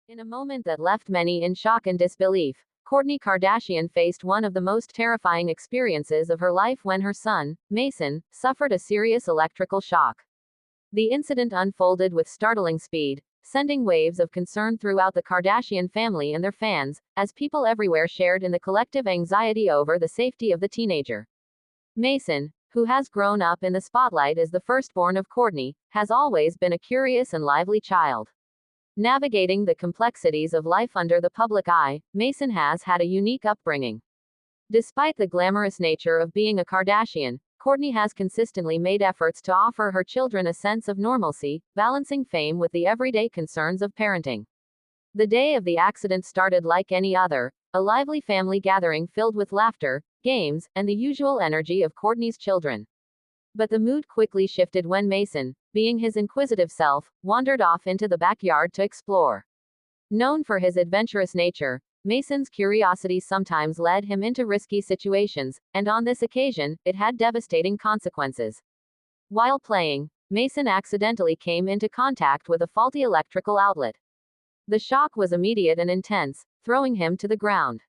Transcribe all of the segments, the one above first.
In a moment that left many in shock and disbelief, Kourtney Kardashian faced one of the most terrifying experiences of her life when her son, Mason, suffered a serious electrical shock. The incident unfolded with startling speed, sending waves of concern throughout the Kardashian family and their fans, as people everywhere shared in the collective anxiety over the safety of the teenager. Mason, who has grown up in the spotlight as the firstborn of Kourtney, has always been a curious and lively child. Navigating the complexities of life under the public eye, Mason has had a unique upbringing. Despite the glamorous nature of being a Kardashian, Kourtney has consistently made efforts to offer her children a sense of normalcy, balancing fame with the everyday concerns of parenting. The day of the accident started like any other, a lively family gathering filled with laughter, games, and the usual energy of Kourtney's children. But the mood quickly shifted when Mason, being his inquisitive self, wandered off into the backyard to explore. Known for his adventurous nature, Mason's curiosity sometimes led him into risky situations, and on this occasion, it had devastating consequences. While playing, Mason accidentally came into contact with a faulty electrical outlet. The shock was immediate and intense, throwing him to the ground.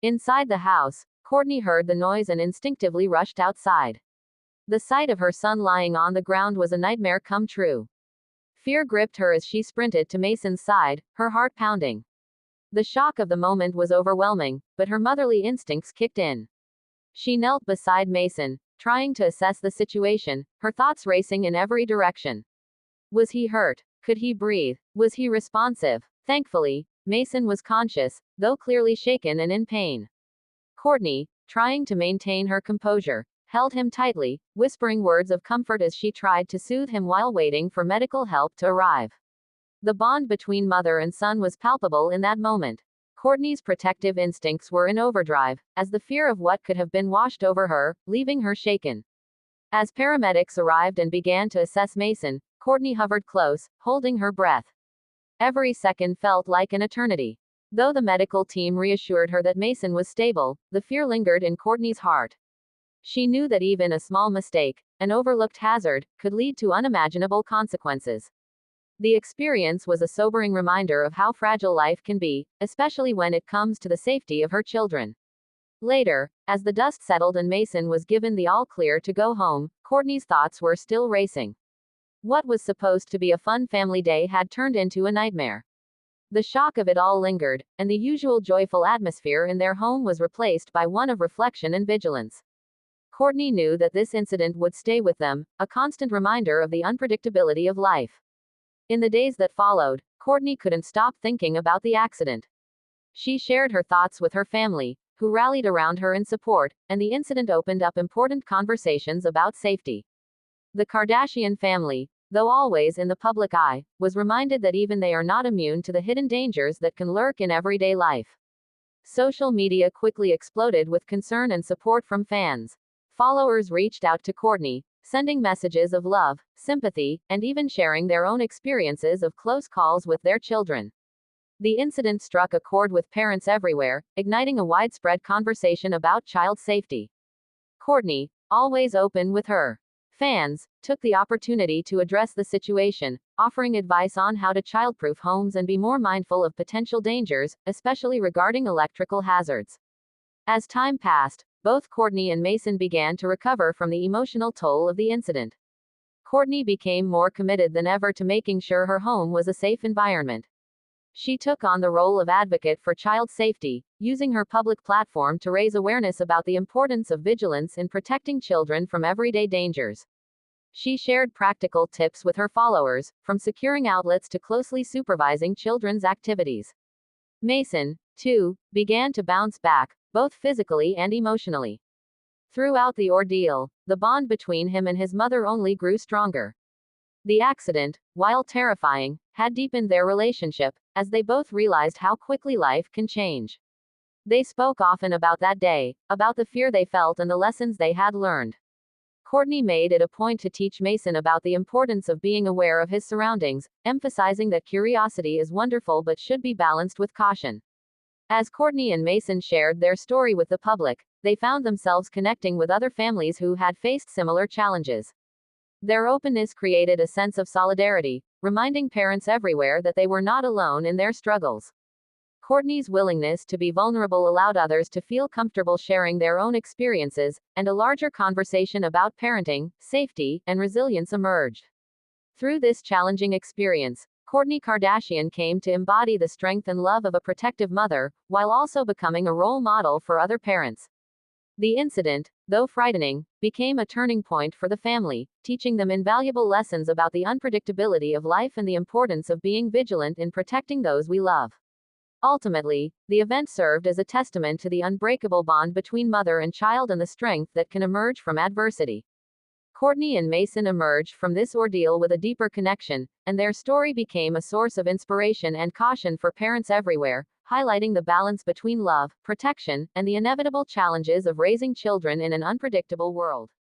Inside the house, Kourtney heard the noise and instinctively rushed outside. The sight of her son lying on the ground was a nightmare come true. Fear gripped her as she sprinted to Mason's side, her heart pounding. The shock of the moment was overwhelming, but her motherly instincts kicked in. She knelt beside Mason, trying to assess the situation, her thoughts racing in every direction. Was he hurt? Could he breathe? Was he responsive? Thankfully, Mason was conscious, though clearly shaken and in pain. Kourtney, trying to maintain her composure, held him tightly, whispering words of comfort as she tried to soothe him while waiting for medical help to arrive. The bond between mother and son was palpable in that moment. Kourtney's protective instincts were in overdrive, as the fear of what could have been washed over her, leaving her shaken. As paramedics arrived and began to assess Mason, Kourtney hovered close, holding her breath. Every second felt like an eternity. Though the medical team reassured her that Mason was stable, the fear lingered in Kourtney's heart. She knew that even a small mistake, an overlooked hazard, could lead to unimaginable consequences. The experience was a sobering reminder of how fragile life can be, especially when it comes to the safety of her children. Later, as the dust settled and Mason was given the all-clear to go home, Kourtney's thoughts were still racing. What was supposed to be a fun family day had turned into a nightmare. The shock of it all lingered, and the usual joyful atmosphere in their home was replaced by one of reflection and vigilance. Kourtney knew that this incident would stay with them, a constant reminder of the unpredictability of life. In the days that followed, Kourtney couldn't stop thinking about the accident. She shared her thoughts with her family, who rallied around her in support, and the incident opened up important conversations about safety. The Kardashian family, though always in the public eye, was reminded that even they are not immune to the hidden dangers that can lurk in everyday life. Social media quickly exploded with concern and support from fans. Followers reached out to Kourtney, sending messages of love, sympathy, and even sharing their own experiences of close calls with their children. The incident struck a chord with parents everywhere, igniting a widespread conversation about child safety. Kourtney, always open with her fans, took the opportunity to address the situation, offering advice on how to childproof homes and be more mindful of potential dangers, especially regarding electrical hazards. As time passed, both Kourtney and Mason began to recover from the emotional toll of the incident. Kourtney became more committed than ever to making sure her home was a safe environment. She took on the role of advocate for child safety, using her public platform to raise awareness about the importance of vigilance in protecting children from everyday dangers. She shared practical tips with her followers, from securing outlets to closely supervising children's activities. Mason, too, began to bounce back, both physically and emotionally. Throughout the ordeal, the bond between him and his mother only grew stronger. The accident, while terrifying, had deepened their relationship, as they both realized how quickly life can change. They spoke often about that day, about the fear they felt and the lessons they had learned. Kourtney made it a point to teach Mason about the importance of being aware of his surroundings, emphasizing that curiosity is wonderful but should be balanced with caution. As Kourtney and Mason shared their story with the public, they found themselves connecting with other families who had faced similar challenges. Their openness created a sense of solidarity, reminding parents everywhere that they were not alone in their struggles. Kourtney's willingness to be vulnerable allowed others to feel comfortable sharing their own experiences, and a larger conversation about parenting, safety, and resilience emerged. Through this challenging experience, Kourtney Kardashian came to embody the strength and love of a protective mother, while also becoming a role model for other parents. The incident, though frightening, became a turning point for the family, teaching them invaluable lessons about the unpredictability of life and the importance of being vigilant in protecting those we love. Ultimately, the event served as a testament to the unbreakable bond between mother and child and the strength that can emerge from adversity. Kourtney and Mason emerged from this ordeal with a deeper connection, and their story became a source of inspiration and caution for parents everywhere, highlighting the balance between love, protection, and the inevitable challenges of raising children in an unpredictable world.